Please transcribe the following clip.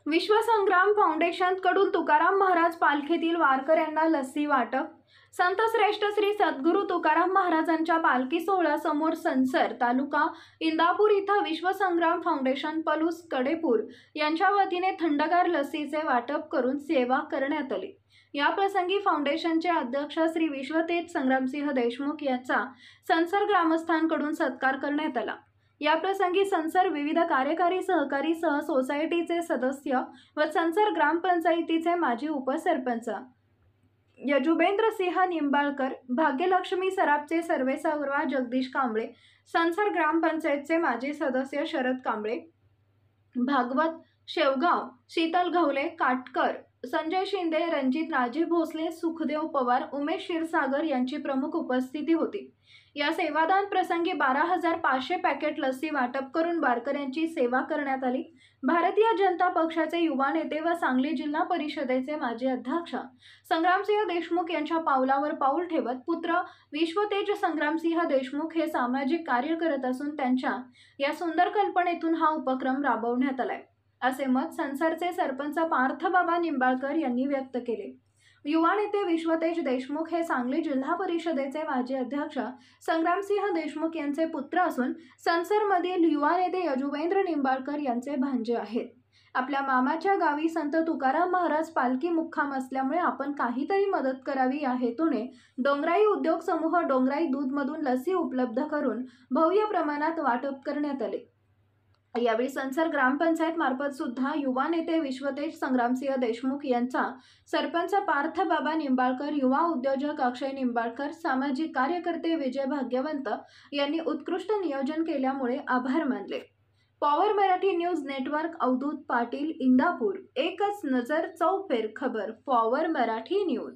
विश्वसंग्राम फाउंडेशनकडून तुकाराम महाराज पालखीतील वारकऱ्यांना लस्सी वाटप। संत श्रेष्ठ श्री सद्गुरू तुकाराम महाराजांच्या पालखी सोहळा समोर संसर तालुका इंदापूर इथं विश्वसंग्राम फाउंडेशन पलूस कडेपूर यांच्या वतीने थंडगार लस्सीचे वाटप करून सेवा करण्यात आली। या प्रसंगी फाउंडेशनचे अध्यक्ष श्री विश्वतेज संग्रामसिंह देशमुख यांचा संसर ग्रामस्थांकडून सत्कार करण्यात आला। या प्रसंगी संसर विविध कार्यकारी सहकारी सह सोसायटीचे सदस्य व संसर ग्रामपंचायतीचे माजी उपसरपंच यजुबेंद्र सिंह निंबाळकर, भाग्यलक्ष्मी सराफचे सर्वेसर्वा जगदीश कांबळे, संसर ग्रामपंचायतचे माजी सदस्य शरद कांबळे, भागवत शेवगाव, शीतल घवले, काटकर, संजय शिंदे, रणजित राजे भोसले, सुखदेव पवार, उमेश क्षीरसागर यांची प्रमुख उपस्थिती होती। या सेवादान प्रसंगी 12,500 पॅकेट लस्सी वाटप करून वारकऱ्यांची सेवा करण्यात आली। भारतीय जनता पक्षाचे युवा नेते व सांगली जिल्हा परिषदेचे माजी अध्यक्ष संग्रामसिंह देशमुख यांच्या पावलावर पाऊल ठेवत पुत्र विश्वतेज संग्रामसिंह देशमुख हे सामाजिक कार्य करत असून त्यांच्या या सुंदर कल्पनेतून हा उपक्रम राबवण्यात आलाय, असे मत संसरचे सरपंच पार्थबाबा निंबाळकर यांनी व्यक्त केले। युवा नेते विश्वतेज देशमुख हे सांगली जिल्हा परिषदेचे माजी अध्यक्ष संग्रामसिंह देशमुख यांचे पुत्र असून संसरमधील युवा नेते यजुवेंद्र निंबाळकर यांचे भांजे आहेत। आपल्या मामाच्या गावी संत तुकाराम महाराज पालखी मुक्काम असल्यामुळे आपण काहीतरी मदत करावी या हेतूने डोंगराई उद्योग समूह डोंगराई दूधमधून लस्सी उपलब्ध करून भव्य प्रमाणात वाटप करण्यात आले। यावेळी संसर ग्रामपंचायत मार्फत सुद्धा युवा नेते विश्वतेज संग्रामसिंह देशमुख यांचा सरपंच पार्थबाबा निंबाळकर, युवा उद्योजक अक्षय निंबाळकर, सामाजिक कार्यकर्ते विजय भाग्यवंत यांनी उत्कृष्ट नियोजन केल्यामुळे आभार मानले। Power Marathi news network, Avdhoot Patil, Indapur. एकच नजर चौफेर खबर, पॉवर मराठी न्यूज।